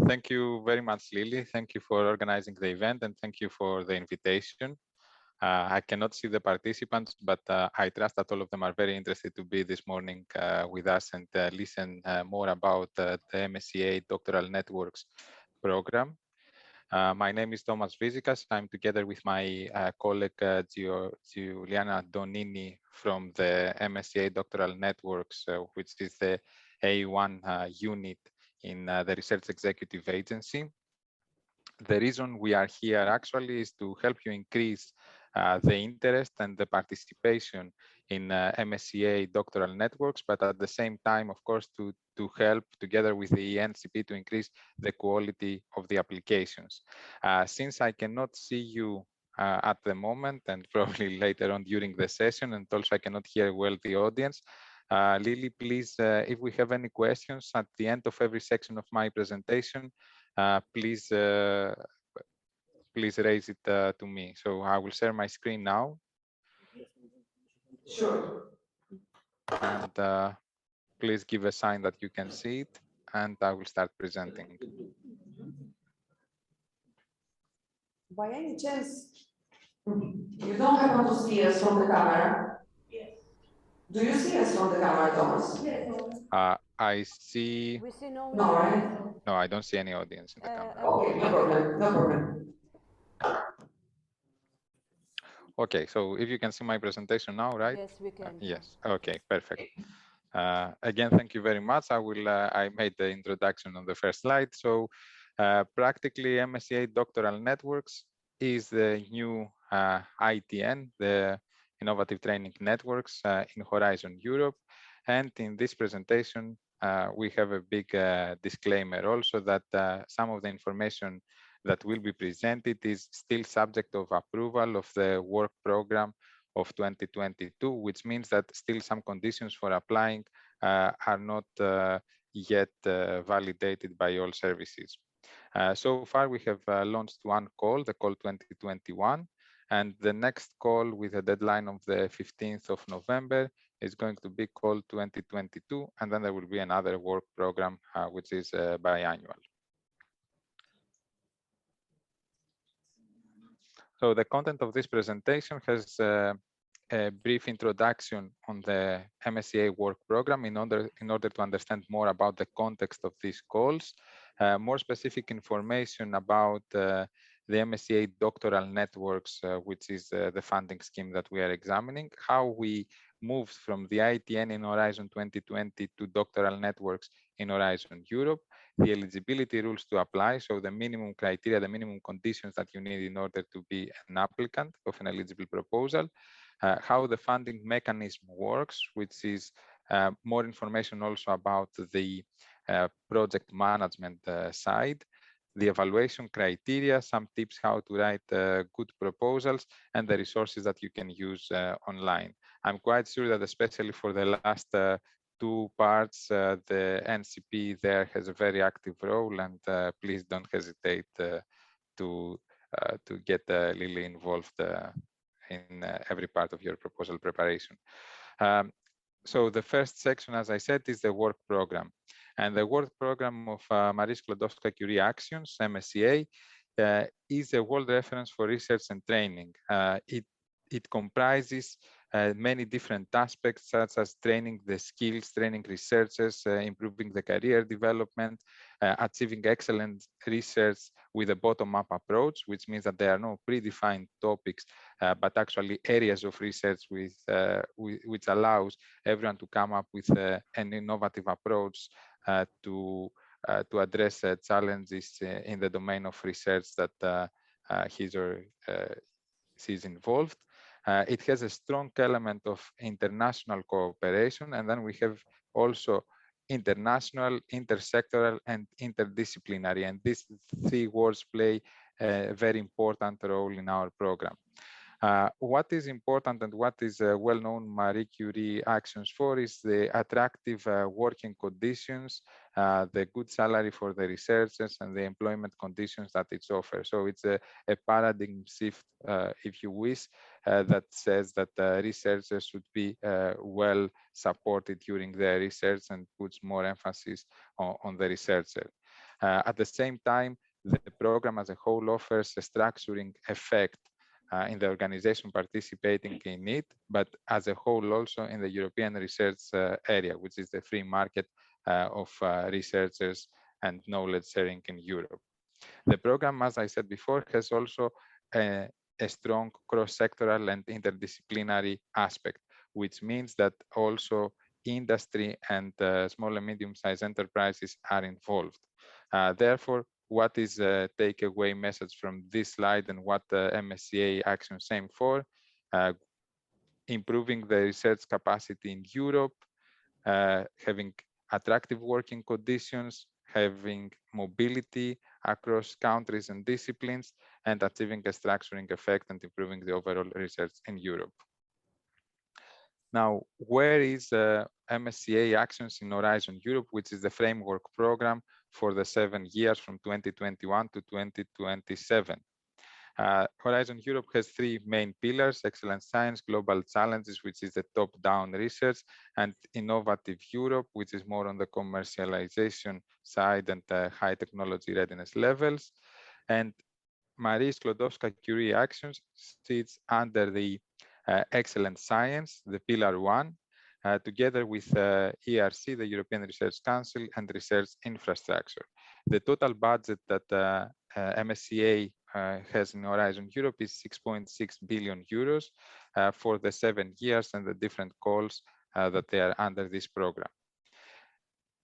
Thank you very much, Lily. Thank you for organizing the event and thank you for the invitation. I cannot see the participants, but I trust that all of them are very interested to be this morning with us and listen more about the MSCA Doctoral Networks program. My name is Thomas Vyzikas. I'm together with my colleague Giuliana Donini from the MSCA Doctoral Networks, which is the A1 unit in the Research Executive Agency. The reason we are here actually is to help you increase the interest and the participation in MSCA doctoral networks, but at the same time, of course, to help together with the NCP to increase the quality of the applications. Since I cannot see you at the moment and probably later on during the session, and also I cannot hear well the audience, Lily, please, if we have any questions at the end of every section of my presentation, please raise it to me. So I will share my screen now. Sure. And please give a sign that you can see it, and I will start presenting. By any chance, you don't happen to see us from the camera? Yes. Do you see us from the camera, Thomas? Yes. I see. We see no. No, right? No, I don't see any audience in the camera. Okay, no problem. No problem. Okay, so if you can see my presentation now, right? Yes, we can. Yes. Okay, perfect. Again, thank you very much. I made the introduction on the first slide. So practically MSCA Doctoral Networks is the new ITN, the Innovative Training Networks in Horizon Europe. And in this presentation, we have a big disclaimer also that some of the information that will be presented is still subject of approval of the work program of 2022, which means that still some conditions for applying are not yet validated by all services. So far, we have launched one call, the call 2021, and the next call with a deadline of the 15th of November is going to be called 2022, and then there will be another work program, which is biannual. So the content of this presentation has a brief introduction on the MSCA work program in order to understand more about the context of these calls, more specific information about the MSCA doctoral networks, which is the funding scheme that we are examining, how we moved from the ITN in Horizon 2020 to doctoral networks in Horizon Europe, the eligibility rules to apply, so the minimum criteria, the minimum conditions that you need in order to be an applicant of an eligible proposal, how the funding mechanism works, which is more information also about the project management side, the evaluation criteria, some tips how to write good proposals, and the resources that you can use online. I'm quite sure that especially for the last two parts, the NCP there has a very active role, and please don't hesitate to get Lily involved in every part of your proposal preparation. So the first section, as I said, is the work program. And the work program of Marie Sklodowska-Curie Actions, MSCA, is a world reference for research and training. It comprises many different aspects, such as training the skills, training researchers, improving the career development, achieving excellent research with a bottom-up approach, which means that there are no predefined topics, but actually areas of research which allows everyone to come up with an innovative approach to address challenges in the domain of research that he's or she's involved. It has a strong element of international cooperation, and then we have also international, intersectoral, and interdisciplinary, and these three words play a very important role in our program. What is important and what is well-known Marie Curie Actions for is the attractive working conditions, the good salary for the researchers, and the employment conditions that it offers. So it's a paradigm shift, if you wish, that says that researchers should be well supported during their research and puts more emphasis on the researcher. At the same time, the program as a whole offers a structuring effect in the organization participating in it, but as a whole also in the European research area, which is the free market of researchers and knowledge sharing in Europe. The program, as I said before, has also a strong cross-sectoral and interdisciplinary aspect, which means that also industry and small and medium-sized enterprises are involved. Therefore, what is a takeaway message from this slide and what the MSCA actions aim for? Improving the research capacity in Europe, having attractive working conditions, having mobility across countries and disciplines, and achieving a structuring effect and improving the overall research in Europe. Now, where is MSCA Actions in Horizon Europe, which is the framework program for the 7 years from 2021 to 2027? Horizon Europe has 3 main pillars: excellent science, global challenges, which is the top-down research, and innovative Europe, which is more on the commercialization side and high technology readiness levels. And Marie Sklodowska-Curie Actions sits under the excellent science, the pillar 1, together with ERC, the European Research Council, and research infrastructure. The total budget that MSCA has in Horizon Europe is 6.6 billion euros for the 7 years and the different calls that they are under this program.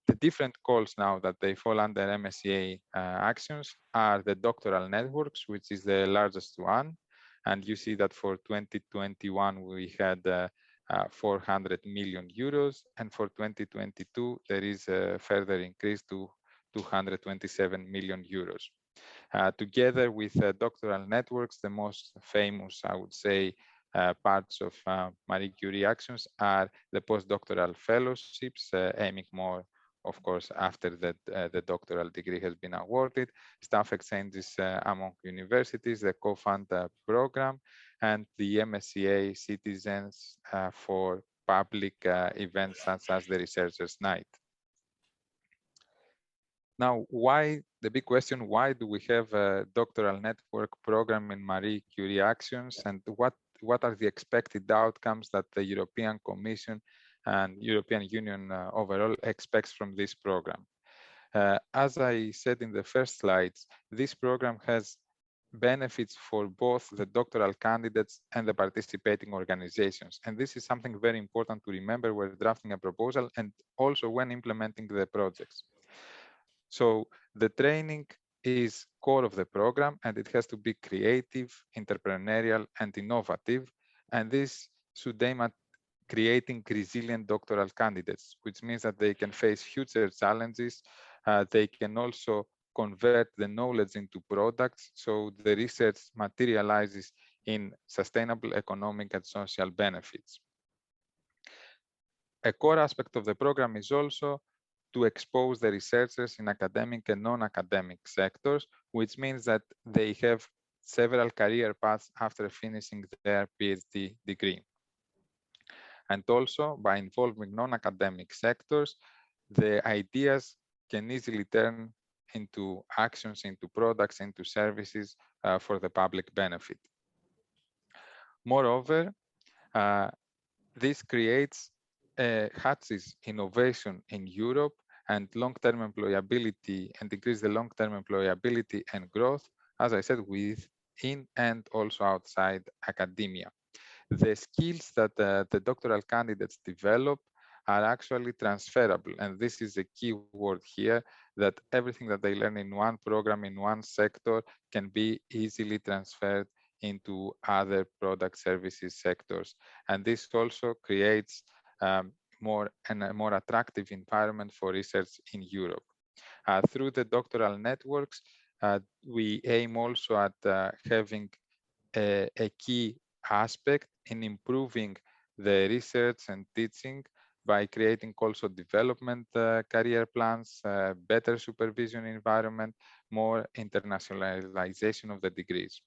The different calls now that they fall under MSCA actions are the doctoral networks, which is the largest one. And you see that for 2021, we had 400 million euros. And for 2022, there is a further increase to 227 million euros. Together with doctoral networks, the most famous, I would say, parts of Marie Curie actions are the postdoctoral fellowships, aiming more, of course, after the doctoral degree has been awarded, staff exchanges among universities, the co-fund program, and the MSCA Citizens for public events such as the Researchers' Night. Now, the big question, why do we have a doctoral network program in Marie Curie actions, and what are the expected outcomes that the European Commission and European Union overall expects from this program? As I said in the first slides, this program has benefits for both the doctoral candidates and the participating organizations. And this is something very important to remember when drafting a proposal and also when implementing the projects. So the training is core of the program, and it has to be creative, entrepreneurial, and innovative. And this should aim at creating resilient doctoral candidates, which means that they can face future challenges. They can also convert the knowledge into products, so the research materializes in sustainable economic and social benefits. A core aspect of the program is also to expose the researchers in academic and non-academic sectors, which means that they have several career paths after finishing their PhD degree. And also, by involving non-academic sectors, the ideas can easily turn into actions, into products, into services for the public benefit. Moreover, this creates hatches innovation in Europe and long-term employability, and increase the long-term employability and growth, as I said, within and also outside academia. The skills that the doctoral candidates develop are actually transferable. And this is a key word here, that everything that they learn in one program, in one sector, can be easily transferred into other product services sectors. And this also creates a more attractive environment for research in Europe. Through the doctoral networks, we aim also at having a key aspect in improving the research and teaching by creating also development career plans, better supervision environment, more internationalization of the degrees.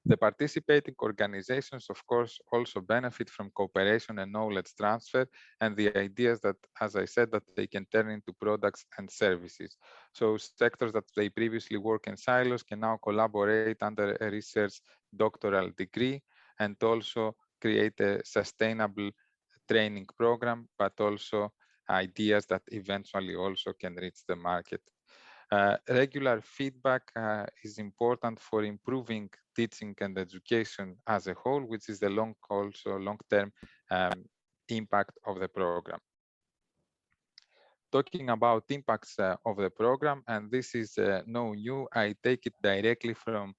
The participating organizations, of course, also benefit from cooperation and knowledge transfer, and the ideas that, as I said, that they can turn into products and services. So sectors that they previously work in silos can now collaborate under a research doctoral degree, and also create a sustainable training program, but also ideas that eventually also can reach the market. Regular feedback is important for improving teaching and education as a whole, which is the long-term impact of the program. Talking about impacts of the program, and this is no new, I take it directly from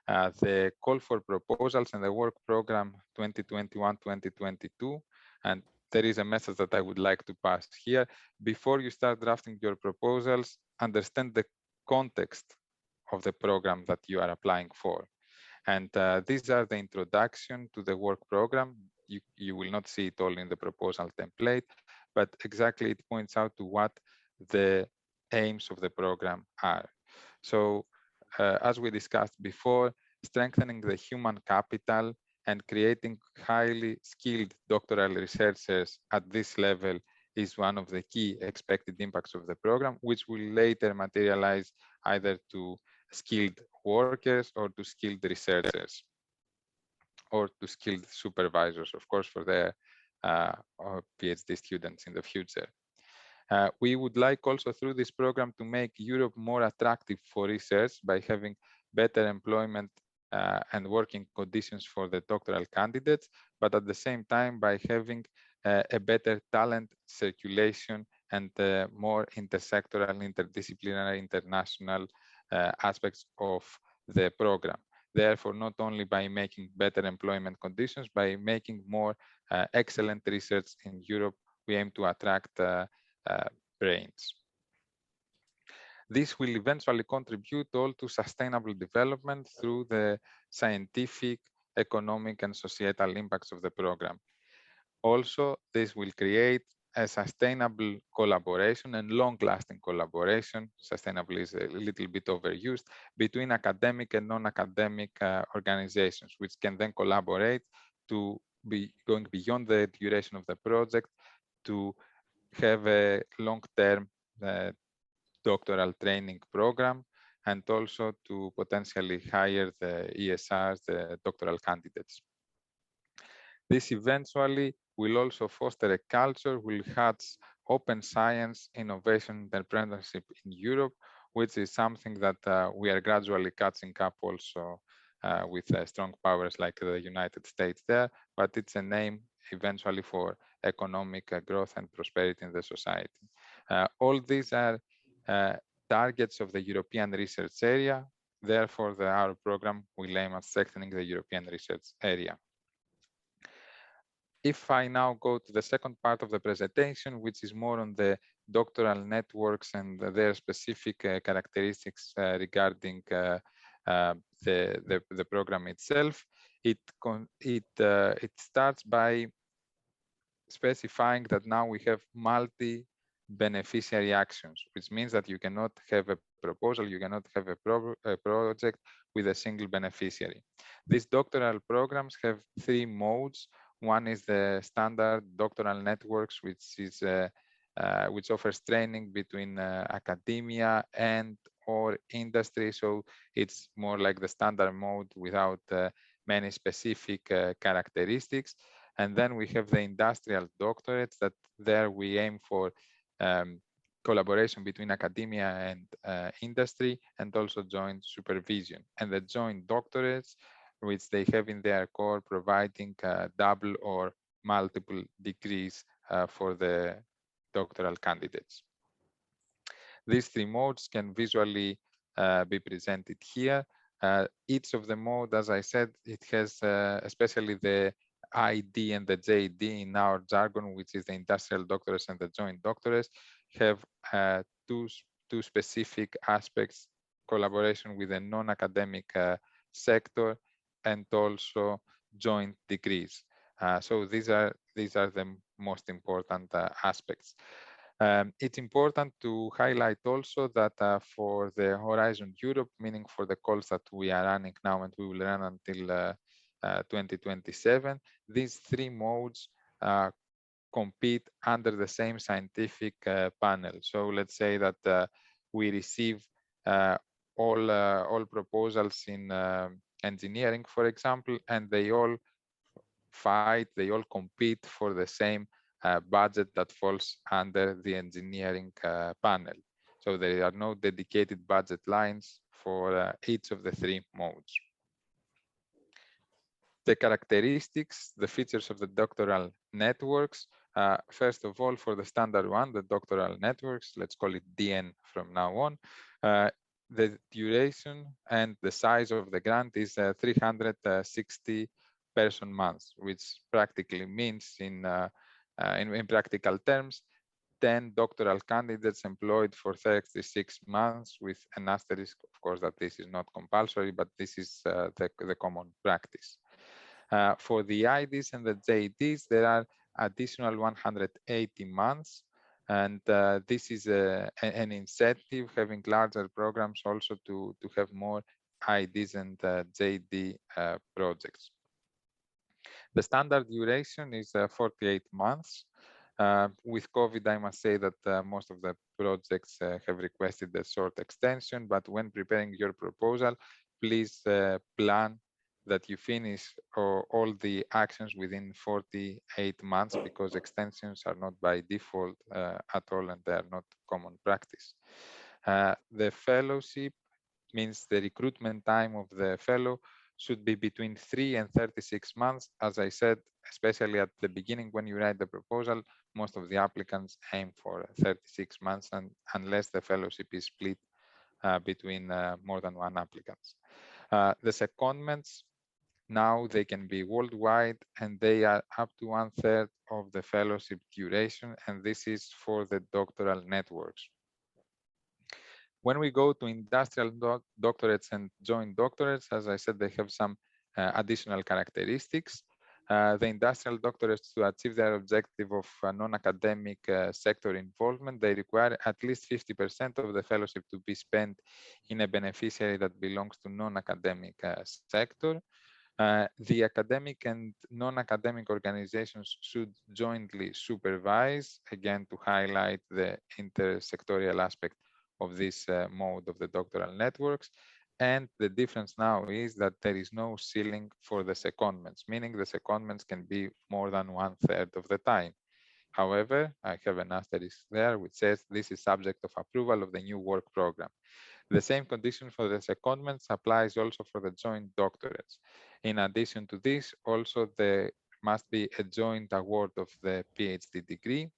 the call for proposals and the work program 2021-2022, and there is a message that I would like to pass here. Before you start drafting your proposals, understand the context of the program that you are applying for. And these are the introduction to the work program. You will not see it all in the proposal template, but exactly it points out to what the aims of the program are. So as we discussed before, strengthening the human capital and creating highly skilled doctoral researchers at this level is one of the key expected impacts of the program, which will later materialize either to skilled workers or to skilled researchers or to skilled supervisors, of course, for their PhD students in the future. We would like also through this program to make Europe more attractive for research by having better employment and working conditions for the doctoral candidates, but at the same time by having a better talent circulation and more intersectoral, interdisciplinary, international aspects of the program. Therefore, not only by making better employment conditions, by making more excellent research in Europe, we aim to attract brains. This will eventually contribute all to sustainable development through the scientific, economic, and societal impacts of the program. Also, this will create a sustainable collaboration and long-lasting collaboration, sustainable is a little bit overused, between academic and non-academic organizations, which can then collaborate to be going beyond the duration of the project to have a long-term doctoral training program, and also to potentially hire the ESRs, the doctoral candidates. This eventually will also foster a culture will hatch open science, innovation, entrepreneurship in Europe, which is something that we are gradually catching up also with strong powers like the United States there, but it's an aim eventually for economic growth and prosperity in the society. All these are targets of the European research area. Therefore, our program will aim at strengthening the European research area. If I now go to the second part of the presentation, which is more on the doctoral networks and their specific characteristics regarding the program itself, it starts by specifying that now we have multi-beneficiary actions, which means that you cannot have a proposal, you cannot have a project with a single beneficiary. These doctoral programs have three modes. One is the standard doctoral networks, which offers training between academia and or industry. So it's more like the standard mode without many specific characteristics. And then we have the industrial doctorates that there we aim for collaboration between academia and industry, and also joint supervision. And the joint doctorates, which they have in their core providing double or multiple degrees for the doctoral candidates. These three modes can visually be presented here. Each of the modes, as I said, it has especially the ID and the JD in our jargon, which is the industrial doctorates and the joint doctorates, have two specific aspects: collaboration with a non-academic sector and also joint degrees. So these are the most important aspects. It's important to highlight also that for the Horizon Europe, meaning for the calls that we are running now and we will run until 2027, these three modes compete under the same scientific panel. So let's say that we receive all proposals in engineering, for example, and they all fight, they all compete for the same budget that falls under the engineering panel. So there are no dedicated budget lines for each of the three modes. The characteristics, the features of the doctoral networks. First of all, for the standard one, the doctoral networks, let's call it DN from now on. The duration and the size of the grant is 360 person months, which practically means in practical terms, 10 doctoral candidates employed for 36 months, with an asterisk, of course, that this is not compulsory, but this is the common practice. For the IDs and the JDs, there are additional 180 months, and this is an incentive, having larger programs also to have more IDs and JD projects. The standard duration is 48 months. With COVID, I must say that most of the projects have requested a short extension, but when preparing your proposal, please plan that you finish all the actions within 48 months, because extensions are not by default at all, and they are not common practice. The fellowship means the recruitment time of the fellow should be between 3 and 36 months. As I said, especially at the beginning when you write the proposal, most of the applicants aim for 36 months, and unless the fellowship is split between more than one applicant. The secondments, now they can be worldwide, and they are up to 1/3 of the fellowship duration, and this is for the doctoral networks. When we go to industrial doctorates and joint doctorates, as I said, they have some additional characteristics. The industrial doctorates, to achieve their objective of non-academic sector involvement, they require at least 50% of the fellowship to be spent in a beneficiary that belongs to non-academic sector. The academic and non-academic organizations should jointly supervise, again, to highlight the intersectorial aspect of this mode of the doctoral networks. And the difference now is that there is no ceiling for the secondments, meaning the secondments can be more than 1/3 of the time. However, I have an asterisk there which says this is subject of approval of the new work program. The same condition for the secondments applies also for the joint doctorates. In addition to this, also there must be a joint award of the PhD degree,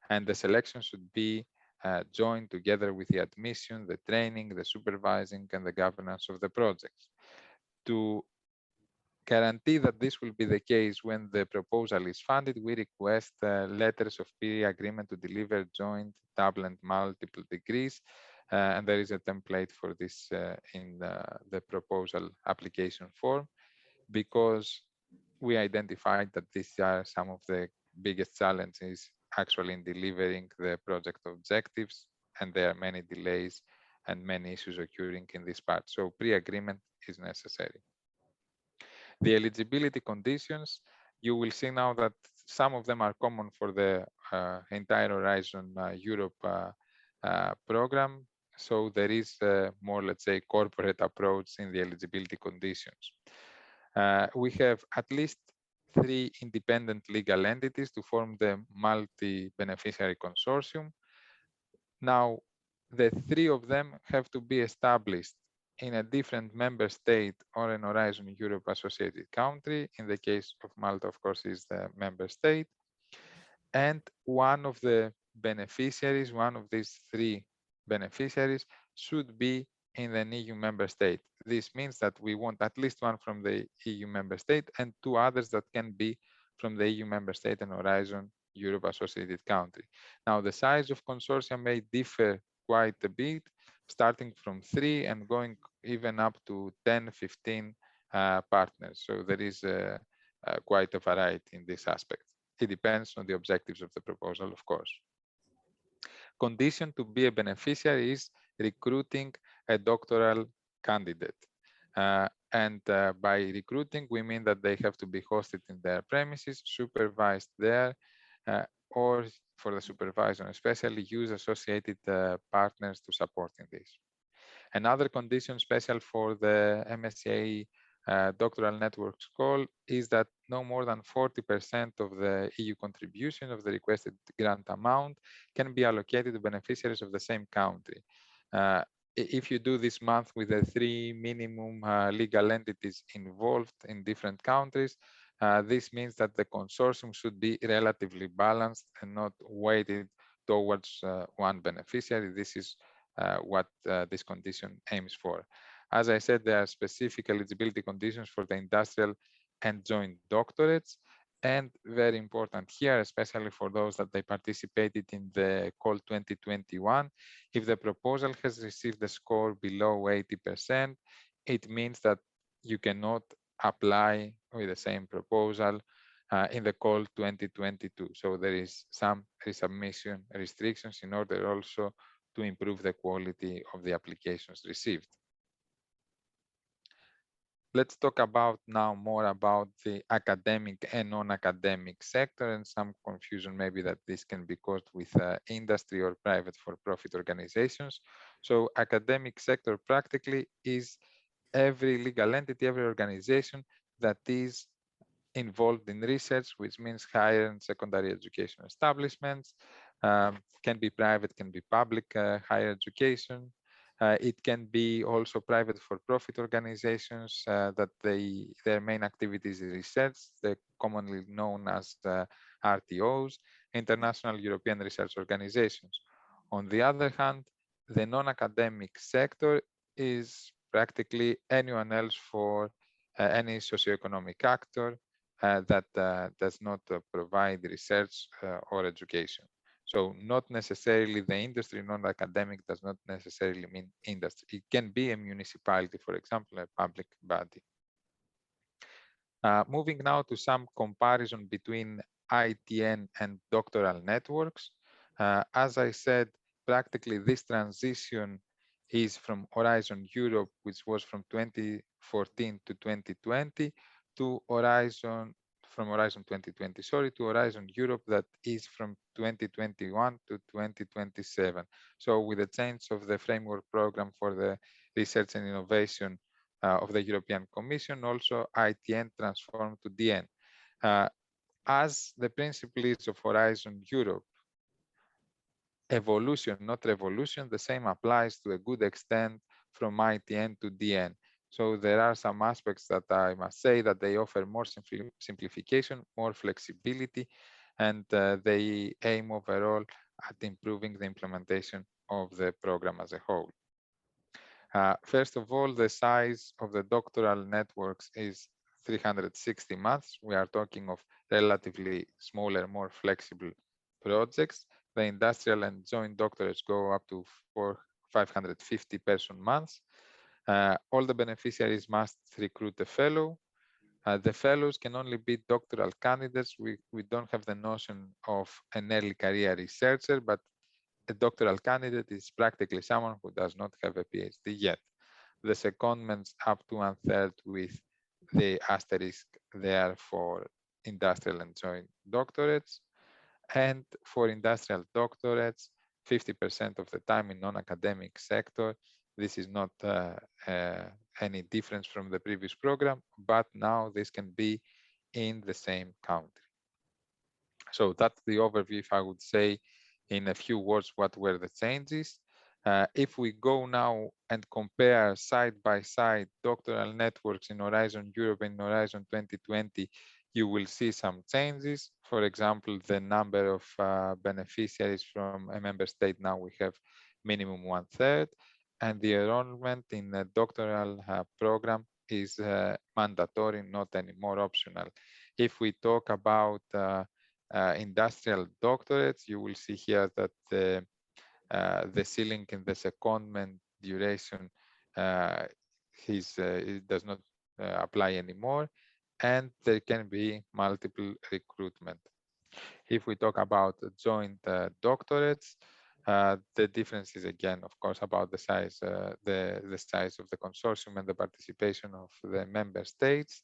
and the selection should be joined together with the admission, the training, the supervising, and the governance of the projects. To guarantee that this will be the case when the proposal is funded, we request letters of pre-agreement to deliver joint, double, and multiple degrees. And there is a template for this in the proposal application form, because we identified that these are some of the biggest challenges actually in delivering the project objectives, and there are many delays and many issues occurring in this part. So pre-agreement is necessary. The eligibility conditions, you will see now that some of them are common for the entire Horizon Europe program. So there is a more, let's say, corporate approach in the eligibility conditions. We have at least 3 independent legal entities to form the multi-beneficiary consortium. Now, the 3 of them have to be established in a different member state or an Horizon Europe associated country. In the case of Malta, of course, is the member state. And one of the beneficiaries, one of these 3 beneficiaries, should be in an EU member state. This means that we want at least one from the EU member state and 2 others that can be from the EU member state and Horizon Europe associated country. Now, the size of consortia may differ quite a bit, starting from 3 and going even up to 10, 15 partners. So there is quite a variety in this aspect. It depends on the objectives of the proposal, of course. condition to be a beneficiary is recruiting a doctoral candidate. By recruiting, we mean that they have to be hosted in their premises, supervised there, or for the supervisor, especially use associated partners to support in this. Another condition special for the MSCA doctoral networks call is that no more than 40% of the EU contribution of the requested grant amount can be allocated to beneficiaries of the same country. If you do this math with the 3 minimum legal entities involved in different countries, this means that the consortium should be relatively balanced and not weighted towards one beneficiary. This is what this condition aims for. As I said, there are specific eligibility conditions for the industrial and joint doctorates, and very important here, especially for those that they participated in the call 2021, if the proposal has received a score below 80%, it means that you cannot apply with the same proposal in the call 2022. So there is some resubmission restrictions in order also to improve the quality of the applications received. Let's talk about now more about the academic and non-academic sector, and some confusion maybe that this can be caused with industry or private for-profit organizations. So academic sector practically is every legal entity, every organization that is involved in research, which means higher and secondary education establishments, can be private, can be public higher education. It can be also private for-profit organizations that their main activities is research. They're commonly known as RTOs, International European Research Organizations. On the other hand, the non-academic sector is practically anyone else for any socioeconomic actor that does not provide research or education. So not necessarily the industry, non-academic does not necessarily mean industry. It can be a municipality, for example, a public body. Moving now to some comparison between ITN and doctoral networks. As I said, practically this transition is from Horizon Europe, which was from 2014 to 2020, to from Horizon 2020, sorry, to Horizon Europe that is from 2021 to 2027. So with the change of the framework program for the research and innovation of the European Commission, also ITN transformed to DN. As the principle is of Horizon Europe, evolution, not revolution, the same applies to a good extent from ITN to DN. So there are some aspects that I must say that they offer more simplification, more flexibility, and they aim overall at improving the implementation of the program as a whole. First of all, the size of the doctoral networks is 360 months. We are talking of relatively smaller, more flexible projects. The industrial and joint doctorates go up to 550 person months. All the beneficiaries must recruit a fellow. The fellows can only be doctoral candidates. We don't have the notion of an early career researcher, but a doctoral candidate is practically someone who does not have a PhD yet. The secondments up to 1/3 with the asterisk there for industrial and joint doctorates. And for industrial doctorates, 50% of the time in non-academic sector. This is not any difference from the previous program, but now this can be in the same country. So that's the overview, if I would say in a few words what were the changes. If we go now and compare side by side doctoral networks in Horizon Europe and Horizon 2020, you will see some changes. For example, the number of beneficiaries from a member state, now we have minimum 1/3, and the enrollment in a doctoral program is mandatory, not anymore optional. If we talk about industrial doctorates, you will see here that the ceiling in the secondment duration it does not apply anymore, and there can be multiple recruitment. If we talk about joint doctorates, The difference is again, of course, about the size, the size of the consortium and the participation of the member states.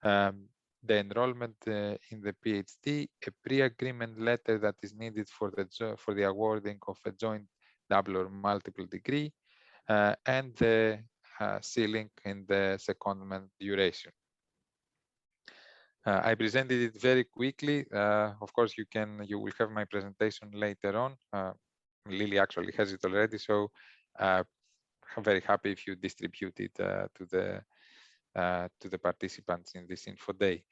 The enrollment in the PhD, a pre-agreement letter that is needed for the awarding of a joint double or multiple degree, and the ceiling in the secondment duration. I presented it very quickly. Of course, you will have my presentation later on. Lily actually has it already, so I'm very happy if you distribute it to the participants in this info day.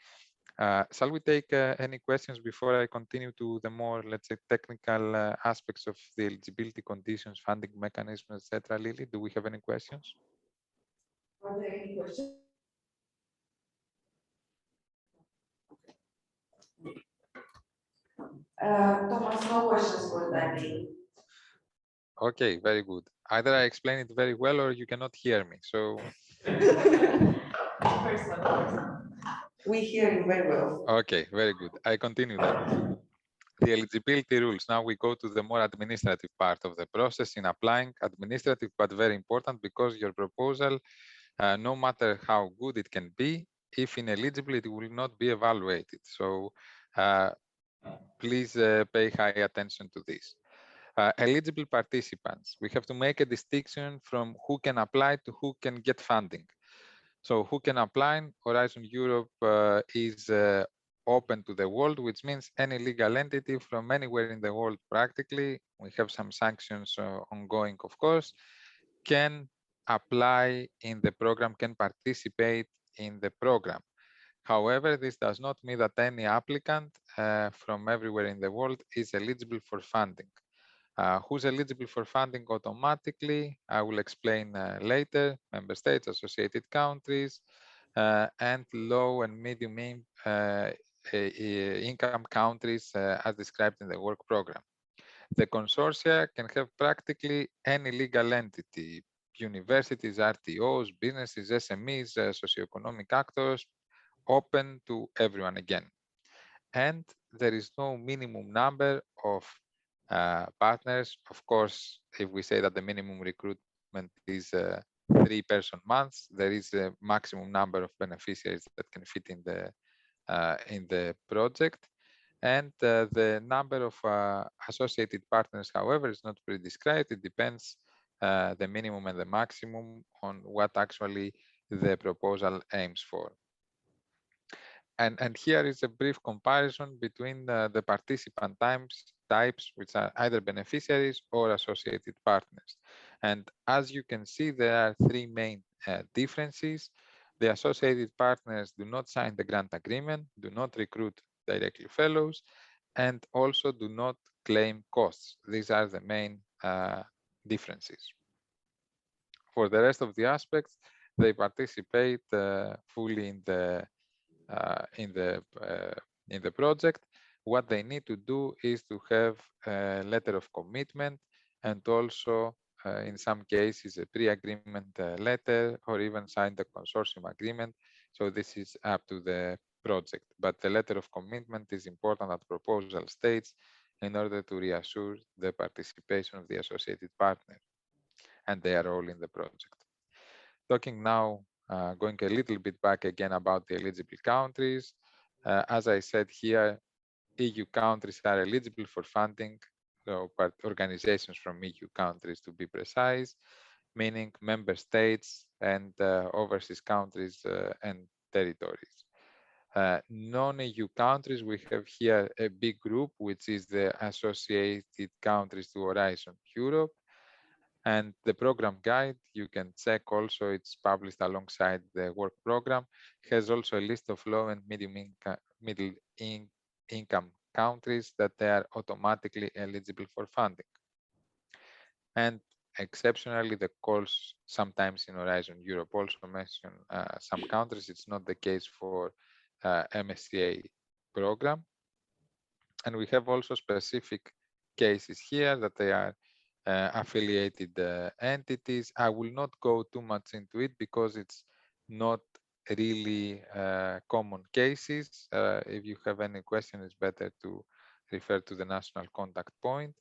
Shall we take any questions before I continue to the more, let's say, technical aspects of the eligibility conditions, funding mechanisms, etc.? Lily, do we have any questions? Are there any questions? Thomas, no questions for the time being. Okay, very good. Either I explain it very well or you cannot hear me. So We hear you very well. okay, very good. I continue then. The eligibility rules. Now we go to the more administrative part of the process in applying. Administrative, but very important because your proposal, no matter how good it can be, if ineligible, it will not be evaluated. So please pay high attention to this. Eligible participants, we have to make a distinction from who can apply to who can get funding. So who can apply? Horizon Europe is open to the world, which means any legal entity from anywhere in the world practically, we have some sanctions ongoing, of course, can apply in the program, can participate in the program. However, this does not mean that any applicant from everywhere in the world is eligible for funding. Who's eligible for funding automatically? I will explain later. Member states, associated countries, and low and medium income countries as described in the work program. The consortia can have practically any legal entity, universities, RTOs, businesses, SMEs, socioeconomic actors, open to everyone again. And there is no minimum number of partners. Of course, if we say that the minimum recruitment is 3-person months, there is a maximum number of beneficiaries that can fit in the project. And the number of associated partners, however, is not pre-described. It depends the minimum and the maximum on what actually the proposal aims for. And here is a brief comparison between the participant types, which are either beneficiaries or associated partners. And as you can see, there are 3 main differences. The associated partners do not sign the grant agreement, do not recruit directly fellows, and also do not claim costs. These are the main differences. For the rest of the aspects, they participate fully in the project. What they need to do is to have a letter of commitment and also in some cases a pre-agreement letter or even sign the consortium agreement. So this is up to the project, but the letter of commitment is important at proposal stage in order to reassure the participation of the associated partner and their role in the project. Talking now, going a little bit back again about the eligible countries. As I said here, EU countries are eligible for funding, so but organizations from EU countries to be precise, meaning member states and overseas countries and territories. Non-EU countries, we have here a big group, which is the associated countries to Horizon Europe. And the program guide, you can check also, it's published alongside the work program, has also a list of low and middle income countries that they are automatically eligible for funding. And exceptionally, the calls sometimes in Horizon Europe also mention some countries. It's not the case for MSCA program. And we have also specific cases here that they are affiliated entities. I will not go too much into it because it's not really common cases. If you have any question, it's better to refer to the national contact point.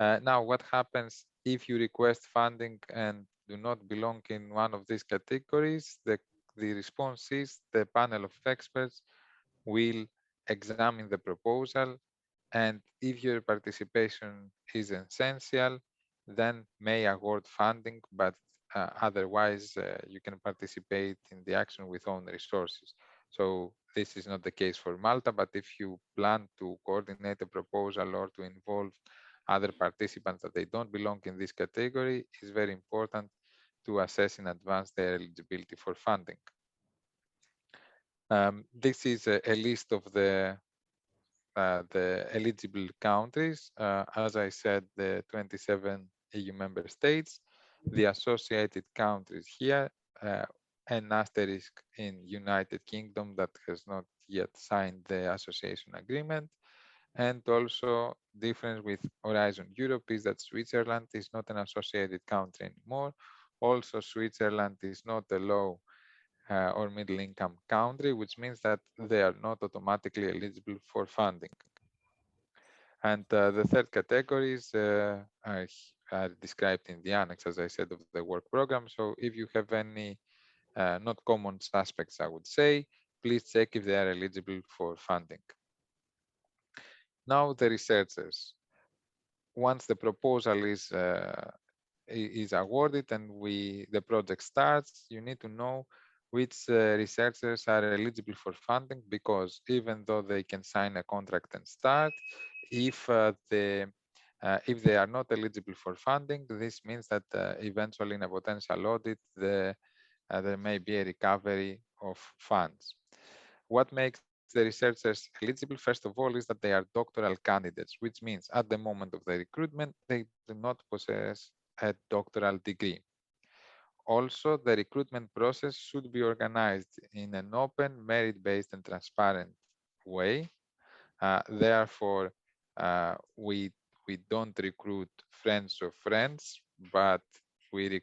Now, what happens if you request funding and do not belong in one of these categories? The response is the panel of experts will examine the proposal, and if your participation is essential, then may award funding, but otherwise you can participate in the action with own resources. So this is not the case for Malta, but if you plan to coordinate a proposal or to involve other participants that they don't belong in this category, it's very important to assess in advance their eligibility for funding. This is a list of the eligible countries. As I said, the 27 EU member states, the associated countries here, an asterisk in United Kingdom that has not yet signed the association agreement. And also difference with Horizon Europe is that Switzerland is not an associated country anymore. Also, Switzerland is not a low or middle income country, which means that they are not automatically eligible for funding. And the third categories are described in the annex, as I said, of the work program. So if you have any not common suspects, I would say, please check if they are eligible for funding. Now the researchers. Once the proposal is awarded and the project starts, you need to know which researchers are eligible for funding, because even though they can sign a contract and start, if they are not eligible for funding, this means that eventually in a potential audit, there may be a recovery of funds. What makes the researchers eligible, first of all, is that they are doctoral candidates, which means at the moment of the recruitment, they do not possess a doctoral degree. Also, the recruitment process should be organized in an open, merit-based and transparent way. Therefore, we don't recruit friends of friends, but we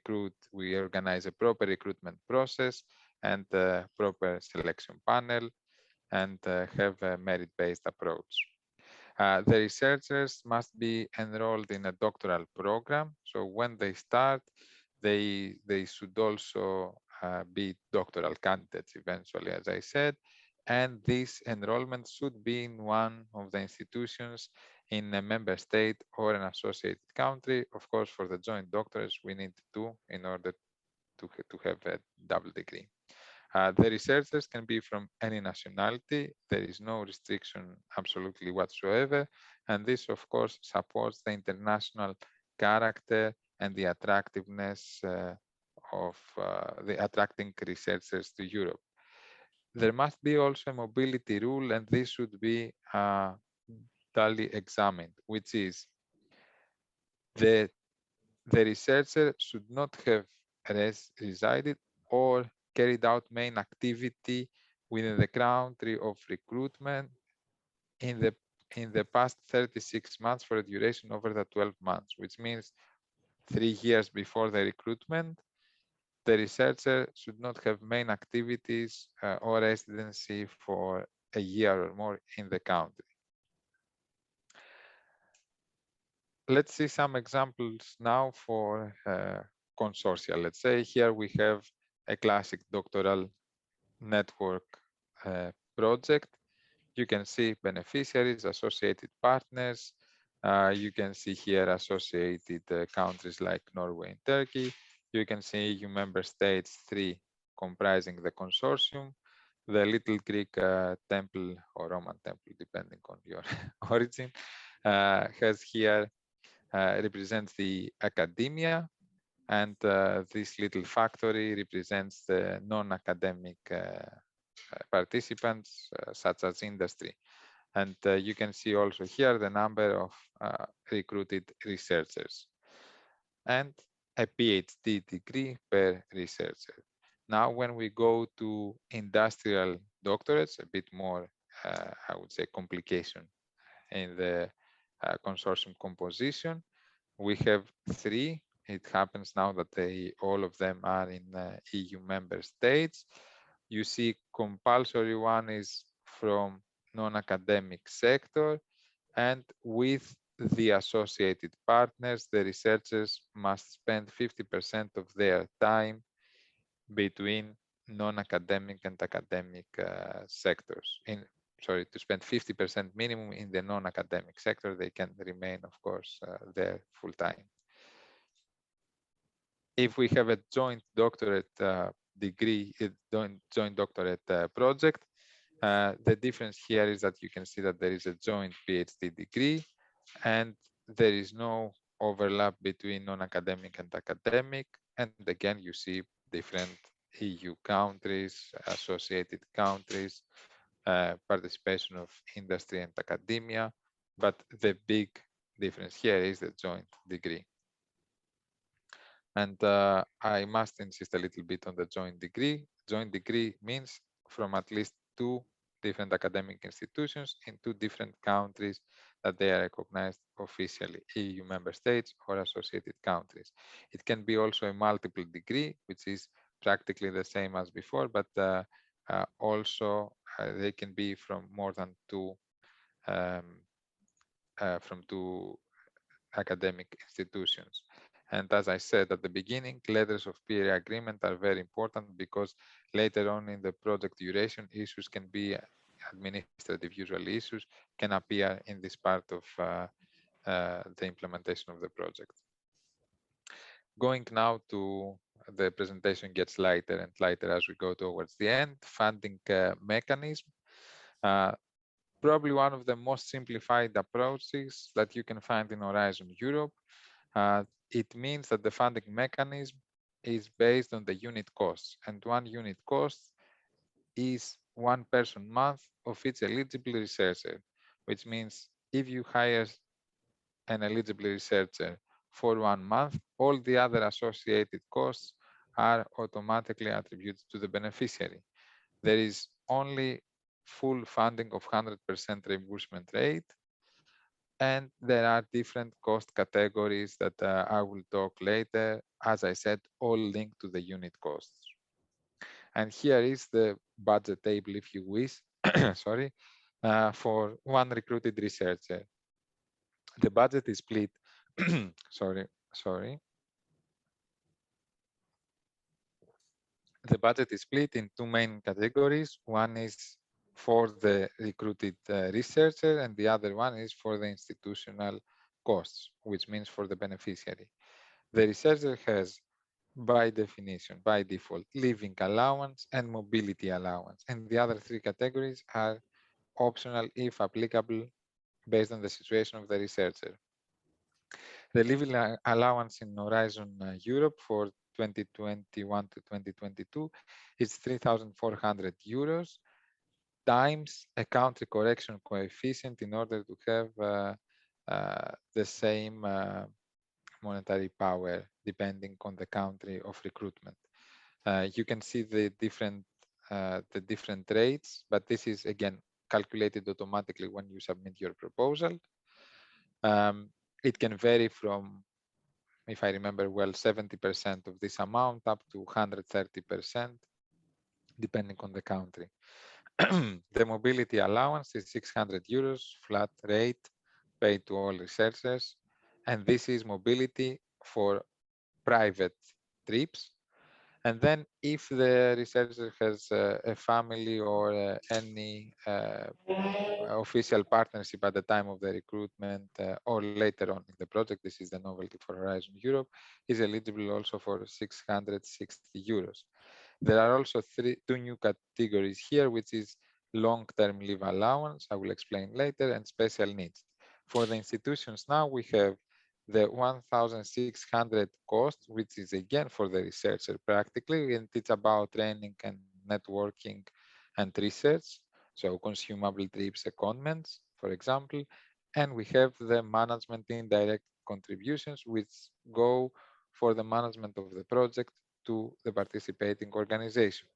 organize a proper recruitment process and a proper selection panel, and have a merit-based approach. The researchers must be enrolled in a doctoral program. So when they start, they should also be doctoral candidates eventually, as I said. And this enrollment should be in one of the institutions in a member state or an associated country. Of course, for the joint doctorates, we need two in order to have a double degree. The researchers can be from any nationality. There is no restriction absolutely whatsoever. And this, of course, supports the international character and the attractiveness of the attracting researchers to Europe. There must be also a mobility rule, and this should be duly examined, which is the researcher should not have resided or carried out main activity within the country of recruitment in the past 36 months for a duration over the 12 months, which means 3 years before the recruitment. The researcher should not have main activities or residency for a year or more in the country. Let's see some examples now for consortia. Let's say here we have a classic doctoral network project. You can see beneficiaries, associated partners. You can see here associated countries like Norway and Turkey. You can see EU member states 3 comprising the consortium. The little Greek temple or Roman temple, depending on your origin, has here represents the academia, and this little factory represents the non-academic participants, such as industry. And you can see also here the number of recruited researchers and a PhD degree per researcher. Now, when we go to industrial doctorates, a bit more, I would say, complication in the consortium composition. We have 3. It happens now that all of them are in EU member states. You see compulsory one is from non-academic sector, and with the associated partners, the researchers must spend 50% of their time between non-academic and academic sectors. To spend 50% minimum in the non-academic sector. They can remain, of course, there full-time. If we have a joint doctorate degree, joint doctorate project, the difference here is that you can see that there is a joint PhD degree and there is no overlap between non-academic and academic. And again, you see different EU countries, associated countries, participation of industry and academia. But the big difference here is the joint degree. And I must insist a little bit on the joint degree. Joint degree means from at least 2 different academic institutions in 2 different countries that they are recognized officially, EU member states or associated countries. It can be also a multiple degree, which is practically the same as before, but also they can be from more than 2 academic institutions. And as I said at the beginning, letters of peer agreement are very important because later on in the project duration, issues can be administrative usual issues can appear in this part of the implementation of the project. Going now to the presentation gets lighter and lighter as we go towards the end. Funding mechanism. Probably one of the most simplified approaches that you can find in Horizon Europe. It means that the funding mechanism is based on the unit costs, and one unit cost is 1 person month of each eligible researcher, which means if you hire an eligible researcher for 1 month, all the other associated costs are automatically attributed to the beneficiary. There is only full funding of 100% reimbursement rate, and there are different cost categories that I will talk later, as I said, all linked to the unit costs. And here is the budget table, if you wish, sorry, for one recruited researcher. The budget is split, sorry. The budget is split in 2 main categories. One is for the recruited researcher, and the other one is for the institutional costs, which means for the beneficiary. The researcher has, by definition, by default, living allowance and mobility allowance, and the other 3 categories are optional if applicable based on the situation of the researcher. The living allowance in Horizon Europe for 2021 to 2022 is 3,400 euros times a country correction coefficient in order to have the same monetary power depending on the country of recruitment. You can see the different rates, but this is again calculated automatically when you submit your proposal. It can vary from, if I remember well, 70% of this amount up to 130%, depending on the country. The mobility allowance is 600 euros flat rate paid to all researchers. And this is mobility for private trips. And then if the researcher has a family or any official partnership at the time of the recruitment or later on in the project, this is the novelty for Horizon Europe, is eligible also for 660 euros. There are also 2 new categories here, which is long-term leave allowance, I will explain later, and special needs. For the institutions now, we have the 1,600 cost, which is again for the researcher practically, and it's about training and networking and research. So consumable trips, secondments, for example, and we have the management indirect contributions, which go for the management of the project to the participating organization.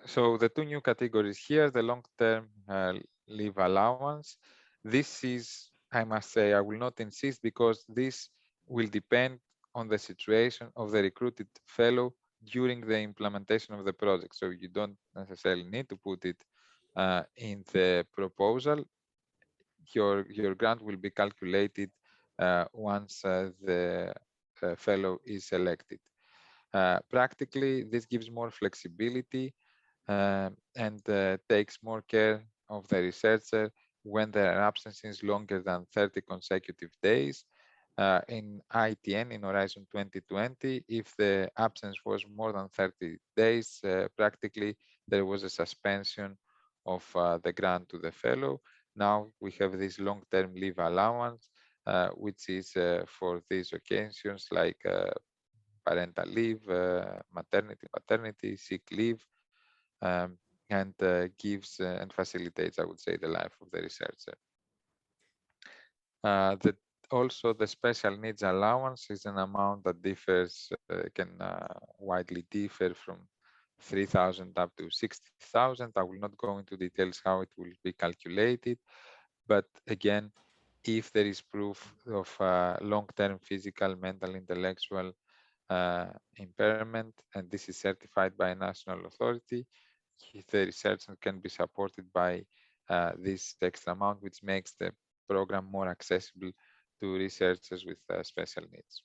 So the 2 new categories here, the long-term leave allowance. This is, I must say, I will not insist because this will depend on the situation of the recruited fellow during the implementation of the project. So you don't necessarily need to put it in the proposal, your grant will be calculated once the fellow is selected. Practically, this gives more flexibility and takes more care of the researcher when there are absences longer than 30 consecutive days. In ITN, in Horizon 2020, if the absence was more than 30 days, practically there was a suspension of the grant to the fellow. Now we have this long-term leave allowance, which is for these occasions like parental leave, maternity, paternity, sick leave, and gives and facilitates, I would say, the life of the researcher. Also, the special needs allowance is an amount that differs, can widely differ from 3,000 up to 60,000. I will not go into details how it will be calculated, but again, if there is proof of long-term physical, mental, intellectual impairment, and this is certified by a national authority, the research can be supported by this extra amount, which makes the program more accessible to researchers with special needs.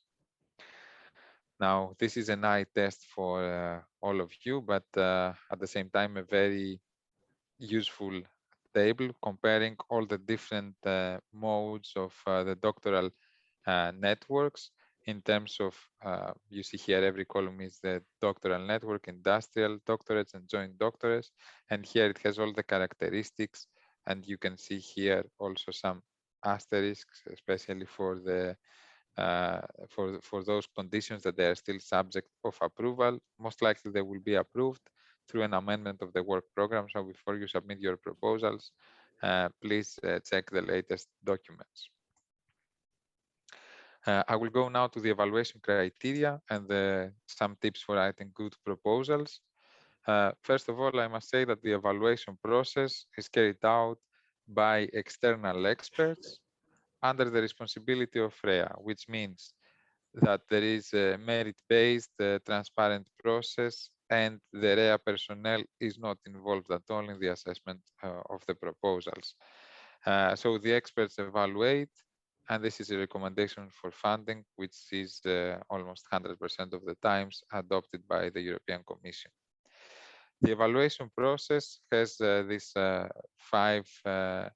Now, this is an eye test for all of you, but at the same time, a very useful table comparing all the different modes of the doctoral networks in terms of, you see here, every column is the doctoral network, industrial, doctorates, and joint doctorates. And here it has all the characteristics. And you can see here also some asterisks, especially for the for those conditions that they are still subject of approval. Most likely they will be approved through an amendment of the work program. So before you submit your proposals, please check the latest documents. I will go now to the evaluation criteria and some tips for writing good proposals. First of all, I must say that the evaluation process is carried out by external experts under the responsibility of REA, which means that there is a merit-based, transparent process, and the REA personnel is not involved at all in the assessment of the proposals. So the experts evaluate, and this is a recommendation for funding, which is almost 100% of the times adopted by the European Commission. The evaluation process has these 5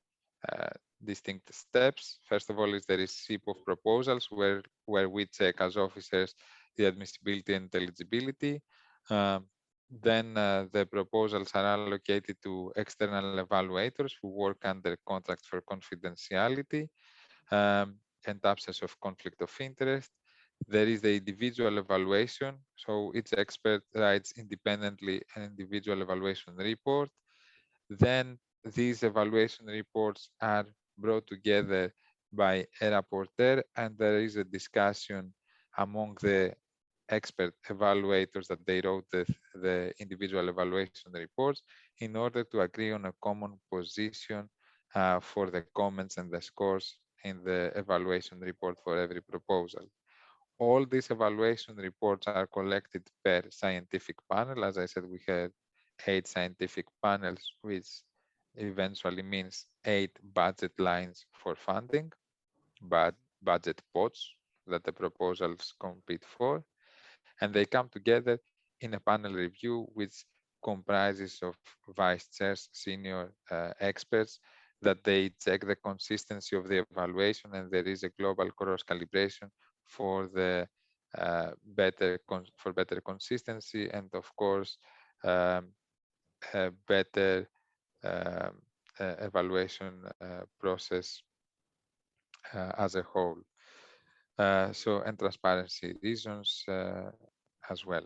distinct steps. First of all is the receipt of proposals, where we check as officers the admissibility and eligibility. Then the proposals are allocated to external evaluators who work under contract for confidentiality and absence of conflict of interest. There is the individual evaluation. So each expert writes independently an individual evaluation report. Then these evaluation reports are brought together by a rapporteur, and there is a discussion among the expert evaluators that they wrote the individual evaluation reports in order to agree on a common position for the comments and the scores in the evaluation report for every proposal. All these evaluation reports are collected per scientific panel. As I said, we had 8 scientific panels, which eventually means 8 budget lines for funding, but budget pots that the proposals compete for. And they come together in a panel review, which comprises of vice chairs, senior experts, that they check the consistency of the evaluation, and there is a global cross calibration for the better consistency, and of course better evaluation process as a whole. And transparency reasons as well.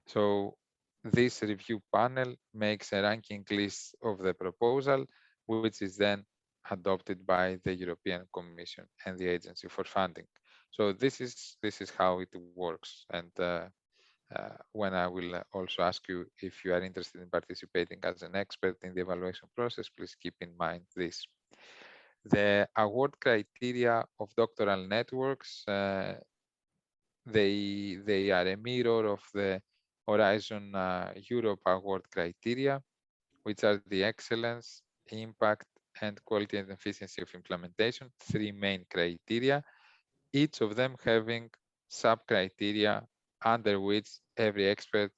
So this review panel makes a ranking list of the proposal, which is then adopted by the European Commission and the Agency for Funding. So this is how it works. And when I will also ask you if you are interested in participating as an expert in the evaluation process, please keep in mind this. The award criteria of doctoral networks, they are a mirror of the Horizon Europe award criteria. which are the excellence, impact, and quality and efficiency of implementation, three main criteria, each of them having sub-criteria under which every expert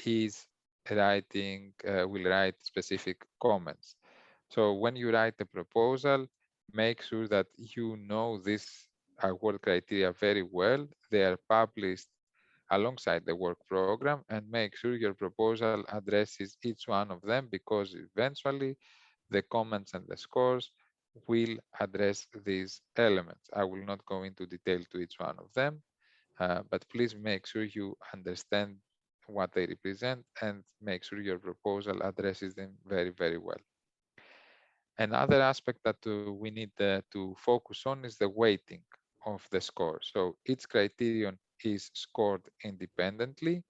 is will write specific comments. So when you write a proposal, make sure that you know these award criteria very well. They are published alongside the work program, and make sure your proposal addresses each one of them, because eventually the comments and the scores will address these elements. I will not go into detail to each one of them, but please make sure you understand what they represent and make sure your proposal addresses them very, very well. Another aspect that we need to focus on is the weighting of the score. So each criterion is scored independently,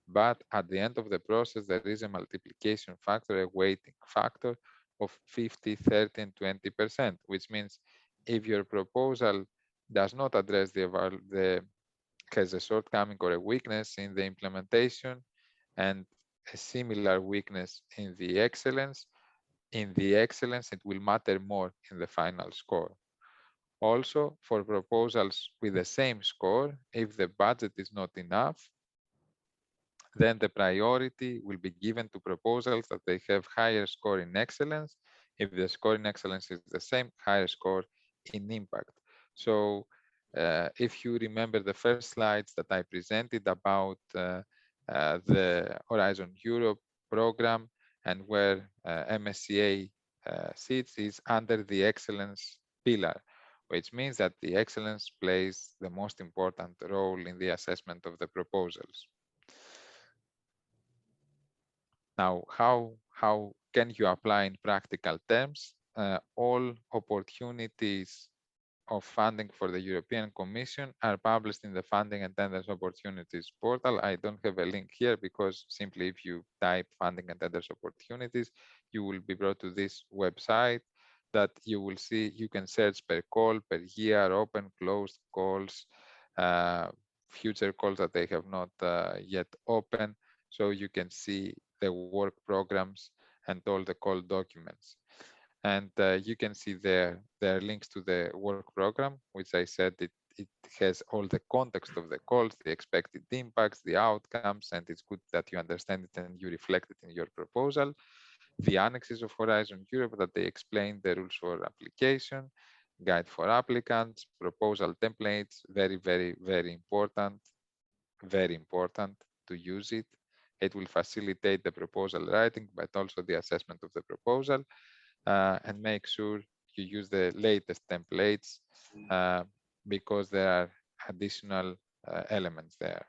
but at the end of the process, there is a multiplication factor, a weighting factor of 50, 30, and 20%, which means if your proposal does not address has a shortcoming or a weakness in the implementation and a similar weakness in the excellence, it will matter more in the final score. Also, for proposals with the same score, if the budget is not enough, then the priority will be given to proposals that they have higher score in excellence. If the score in excellence is the same, higher score in impact. So if you remember the first slides that I presented about the Horizon Europe program and where MSCA sits is under the excellence pillar, which means that the excellence plays the most important role in the assessment of the proposals. Now, how can you apply in practical terms? All opportunities of funding for the European Commission are published in the Funding and Tenders Opportunities portal. I don't have a link here because simply if you type Funding and Tenders Opportunities, you will be brought to this website that you will see. You can search per call, per year, open, closed calls, future calls that they have not yet opened. So you can see the work programs and all the call documents. And you can see there are links to the work program, which I said it has all the context of the calls, the expected impacts, the outcomes, and it's good that you understand it and you reflect it in your proposal. The annexes of Horizon Europe that they explain the rules for application, guide for applicants, proposal templates, very, very, very important to use it. It will facilitate the proposal writing, but also the assessment of the proposal. And make sure you use the latest templates because there are additional elements there.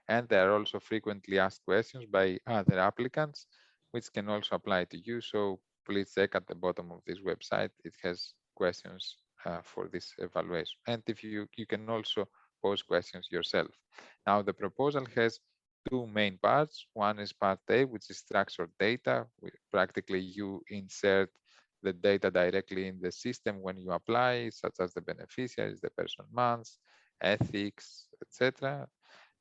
And there are also frequently asked questions by other applicants, which can also apply to you. So please check at the bottom of this website. It has questions for this evaluation. And if you can also pose questions yourself. Now, the proposal has two main parts. One is part A, which is structured data. Practically, you insert the data directly in the system when you apply, such as the beneficiaries, the person months, ethics, etc.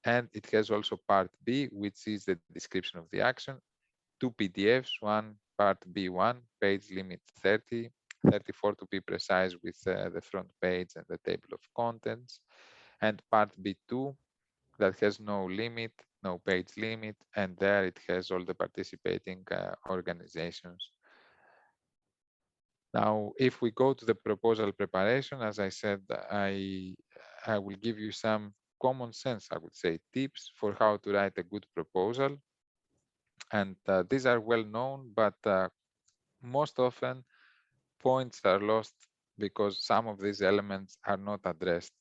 And it has also part B, which is the description of the action. Two PDFs, one part B1, page limit 30, 34 to be precise, with the front page and the table of contents, and part B2 that has no limit, no page limit, and there it has all the participating organizations. Now, if we go to the proposal preparation, as I said, I will give you some common sense, I would say, tips for how to write a good proposal. And these are well known, but most often points are lost because some of these elements are not addressed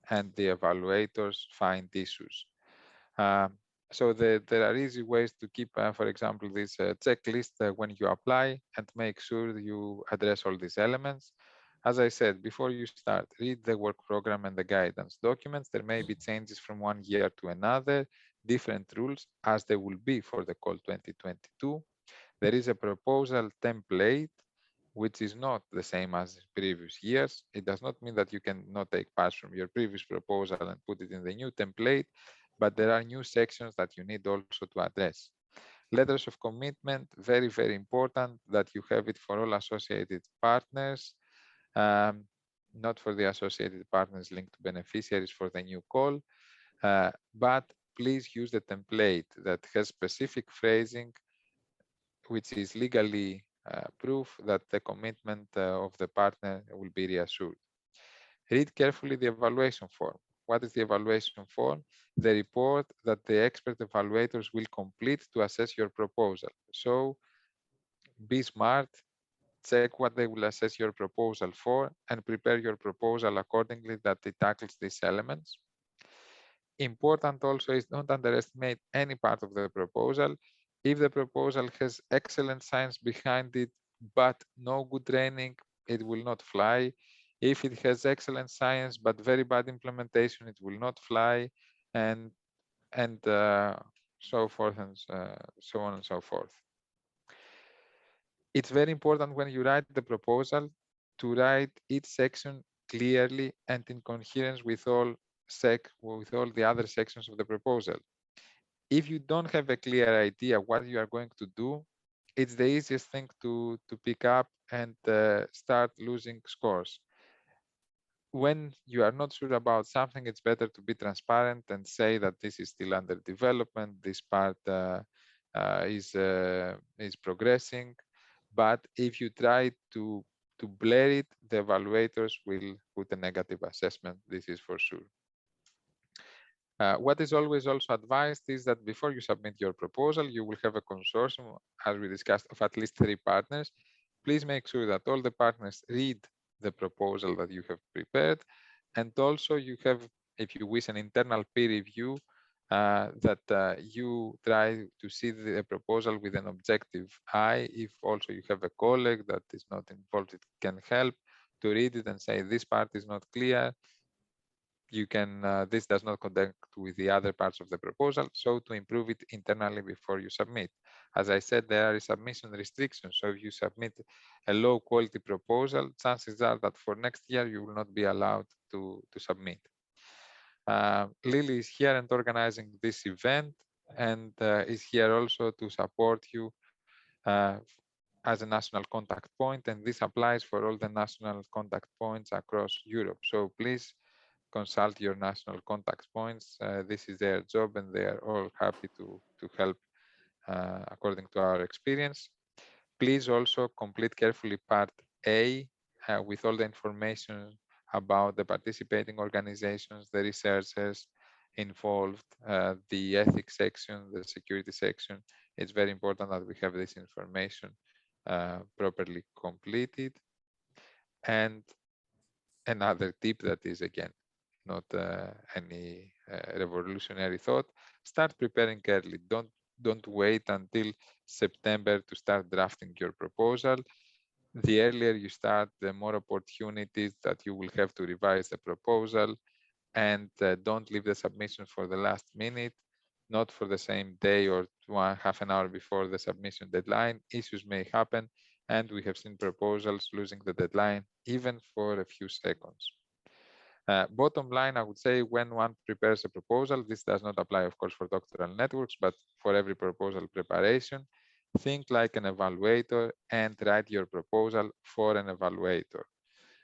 and the evaluators find issues. So there are easy ways to keep, for example, this checklist when you apply and make sure you address all these elements. As I said, before you start, read the work program and the guidance documents. There may be changes from one year to another, different rules as there will be for the call 2022. There is a proposal template which is not the same as previous years. It does not mean that you cannot take parts from your previous proposal and put it in the new template, but there are new sections that you need also to address. Letters of commitment, very, very important that you have it for all associated partners, not for the associated partners linked to beneficiaries for the new call, but please use the template that has specific phrasing, which is legally proof that the commitment of the partner will be reassured. Read carefully the evaluation form. What is the evaluation form? The report that the expert evaluators will complete to assess your proposal. So be smart, check what they will assess your proposal for, and prepare your proposal accordingly that it tackles these elements. Important also is don't underestimate any part of the proposal. If the proposal has excellent science behind it, but no good training, it will not fly. If it has excellent science, but very bad implementation, it will not fly, and so forth and so on and so forth. It's very important when you write the proposal to write each section clearly and in coherence with all the other sections of the proposal. If you don't have a clear idea what you are going to do, it's the easiest thing to pick up and start losing scores. When you are not sure about something, it's better to be transparent and say that this is still under development, this part is progressing. But if you try to blur it, the evaluators will put a negative assessment. This is for sure. What is always also advised is that before you submit your proposal, you will have a consortium, as we discussed, of at least 3 partners. Please make sure that all the partners read the proposal that you have prepared. And also you have, if you wish, an internal peer review that you try to see the proposal with an objective eye. If also you have a colleague that is not involved, it can help to read it and say, this part is not clear. You can, this does not connect with the other parts of the proposal, so to improve it internally before you submit. As I said, there are submission restrictions, so if you submit a low quality proposal, chances are that for next year you will not be allowed to submit. Lily is here and organizing this event, and is here also to support you as a national contact point, and this applies for all the national contact points across Europe. So please consult your national contact points. This is their job, and they are all happy to help according to our experience. Please also complete carefully part A with all the information about the participating organizations, the researchers involved, the ethics section, the security section. It's very important that we have this information properly completed. And another tip that is, again, not any revolutionary thought, start preparing early. Don't wait until September to start drafting your proposal. The earlier you start, the more opportunities that you will have to revise the proposal, and don't leave the submission for the last minute, not for the same day or half an hour before the submission deadline. Issues may happen, and we have seen proposals losing the deadline even for a few seconds. Bottom line, I would say, when one prepares a proposal, this does not apply, of course, for doctoral networks, but for every proposal preparation, think like an evaluator and write your proposal for an evaluator.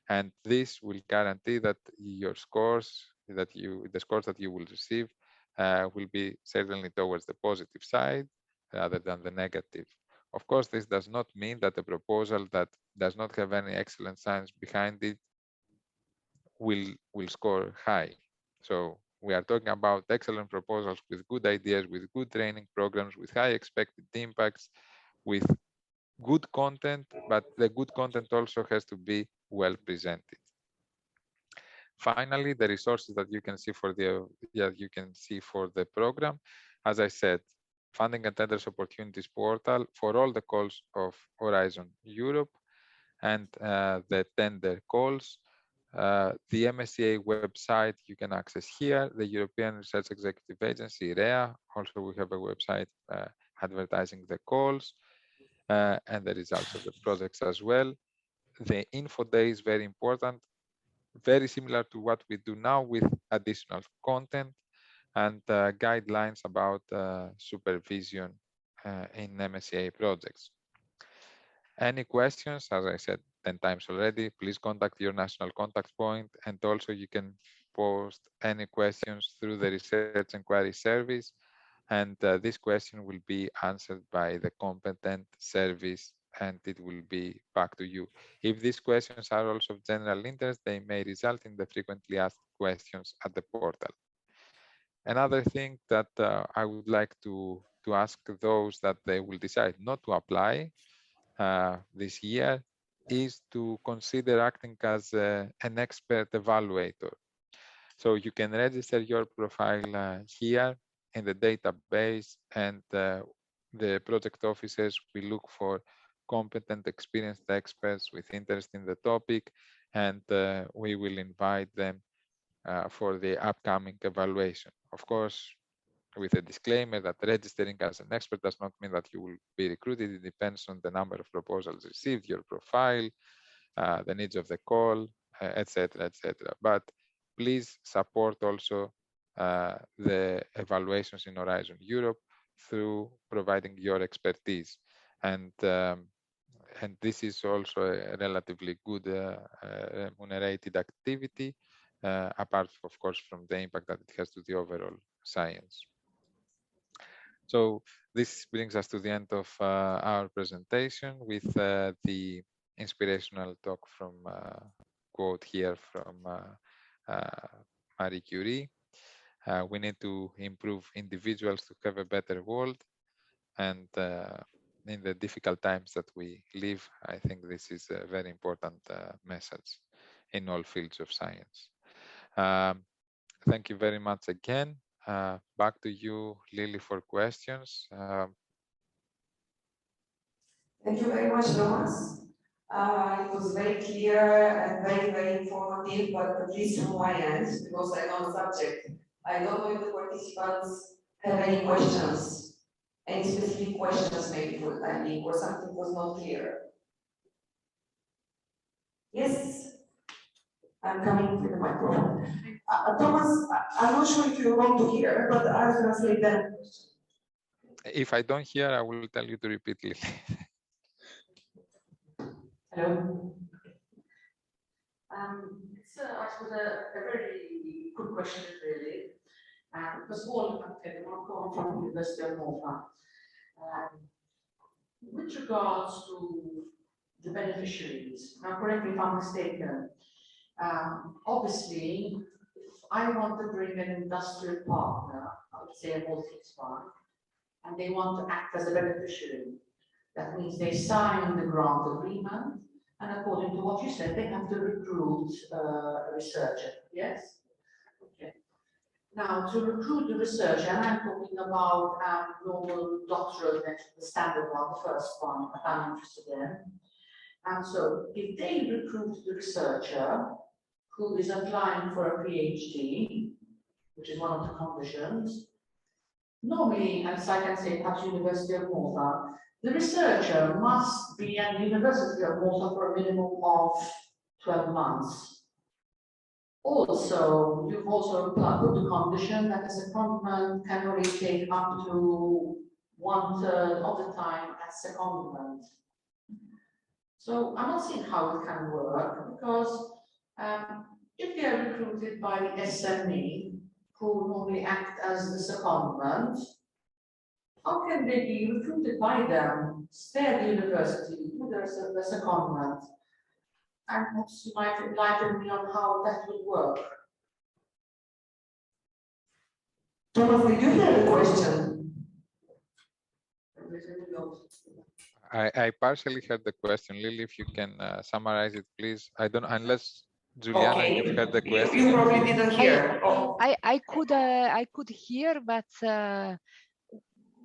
And this will guarantee that your scores, the scores that you will receive will be certainly towards the positive side rather than the negative. Of course, this does not mean that a proposal that does not have any excellent science behind it will score high. So we are talking about excellent proposals with good ideas, with good training programs, with high expected impacts, with good content, but the good content also has to be well presented. Finally, the resources that you can see for the program. As I said, Funding and Tenders Opportunities portal for all the calls of Horizon Europe and the tender calls. The MSCA website you can access here, the European Research Executive Agency, REA. Also, we have a website advertising the calls and the results of the projects as well. The info day is very important, very similar to what we do now with additional content and guidelines about supervision in MSCA projects. Any questions, as I said 10 times already, please contact your national contact point, and also you can post any questions through the Research Inquiry Service, and this question will be answered by the competent service, and it will be back to you. If these questions are also of general interest, they may result in the frequently asked questions at the portal. Another thing that I would like to ask those that they will decide not to apply this year is to consider acting as an expert evaluator. So you can register your profile here in the database, and the project officers will look for competent, experienced experts with interest in the topic, and we will invite them for the upcoming evaluation. Of course, with a disclaimer that registering as an expert does not mean that you will be recruited. It depends on the number of proposals received, your profile, the needs of the call, etc., etc. But please support also the evaluations in Horizon Europe through providing your expertise. And this is also a relatively good remunerated activity, apart, of course, from the impact that it has to the overall science. So this brings us to the end of our presentation with the inspirational talk from quote here from Marie Curie. We need to improve individuals to have a better world, and in the difficult times that we live, I think this is a very important message in all fields of science. Thank you very much again. Back to you, Lily, for questions. Thank you very much, Thomas. It was very clear and very, very informative, but at least from my end, because I know the subject. I don't know if the participants have any questions, any specific questions maybe for the time being, or something was not clear. Yes, I'm coming with the microphone. Thomas, I'm not sure if you want to hear, but I was going to say that. If I don't hear, I will tell you to repeat it. Hello. It's, I suppose, a very good question, really. First of all, I want to come from the University of Malta. With regards to the beneficiaries, now correct me if I'm mistaken, obviously, if I want to bring an industrial partner, I would say a Maltese one, and they want to act as a beneficiary, that means they sign the grant agreement, and according to what you said, they have to recruit a researcher, yes? Okay. Now, to recruit the researcher, and I'm talking about normal doctoral, the standard one, the first one that I'm interested in. And so, if they recruit the researcher who is applying for a PhD, which is one of the conditions, normally, as I can say, perhaps University of Malta, the researcher must be at the University of Malta for a minimum of 12 months. Also, you've also put the condition that a secondment can only take up to 1/3 of the time as secondment. So I'm not seeing how it can work, because if they are recruited by the SME, who normally act as the secondment, how can they be recruited by them, stay at the university, do the secondment? And perhaps you might enlighten me on how that would work. Thomas, did you hear the question? I partially heard the question. Lily, if you can summarize it, please. I don't, unless Juliana, okay. You've heard the question. You probably didn't hear. I could hear, but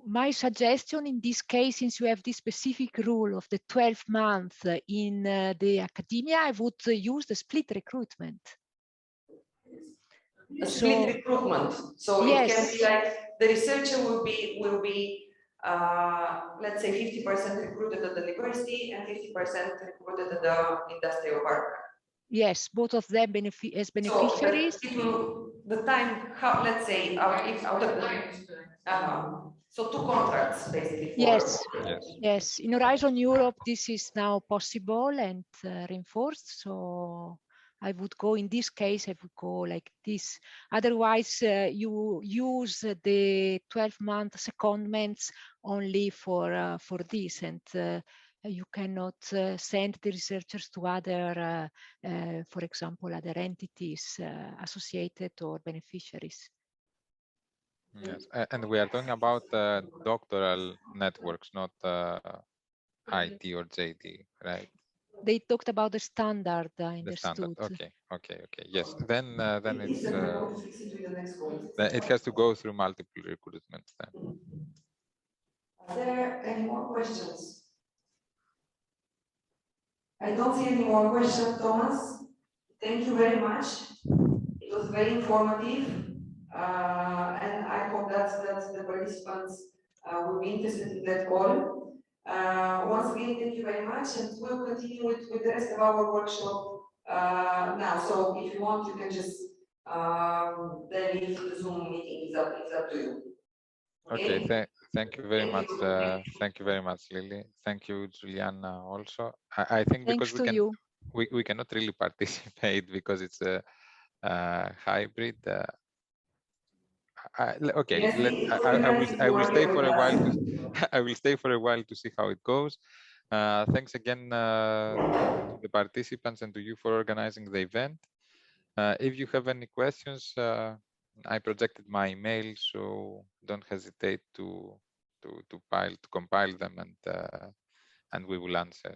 my suggestion in this case, since you have this specific rule of the 12 months in the academia, I would use the split recruitment. A split recruitment. So yes. It can be like the researcher will be let's say 50% recruited at the university and 50% recruited at the industrial partner. Yes, both of them as beneficiaries. So it will, the time, how, let's say, so 2 contracts basically. Yes, Yes. yes. In Horizon Europe, this is now possible and reinforced. So I would go in this case, I would go like this. Otherwise, you use the 12-month secondments only for this, and you cannot send the researchers to other, for example, other entities associated or beneficiaries. Yes, and we are talking about doctoral networks, not IT or JD, right? They talked about the standard, I The standard. understood. Okay. Yes. Then it's it It has to go through multiple recruitments. Then. Are there any more questions? I don't see any more questions, Thomas. Thank you very much. It was very informative, and I hope that the participants will be interested in that call. Once again, thank you very much, and we'll continue with the rest of our workshop now. So if you want, you can just then leave the Zoom meeting. It's up to you. Okay. Thank you very much. Thank you very much, Lily. Thank you, Juliana. Also, I think Thanks because to you. we cannot really participate because it's a hybrid. Okay, Yes, I will stay for a while to I will stay for a while to see how it goes. Thanks again to the participants and to you for organizing the event. If you have any questions, I projected my email, so don't hesitate to compile them, and we will answer.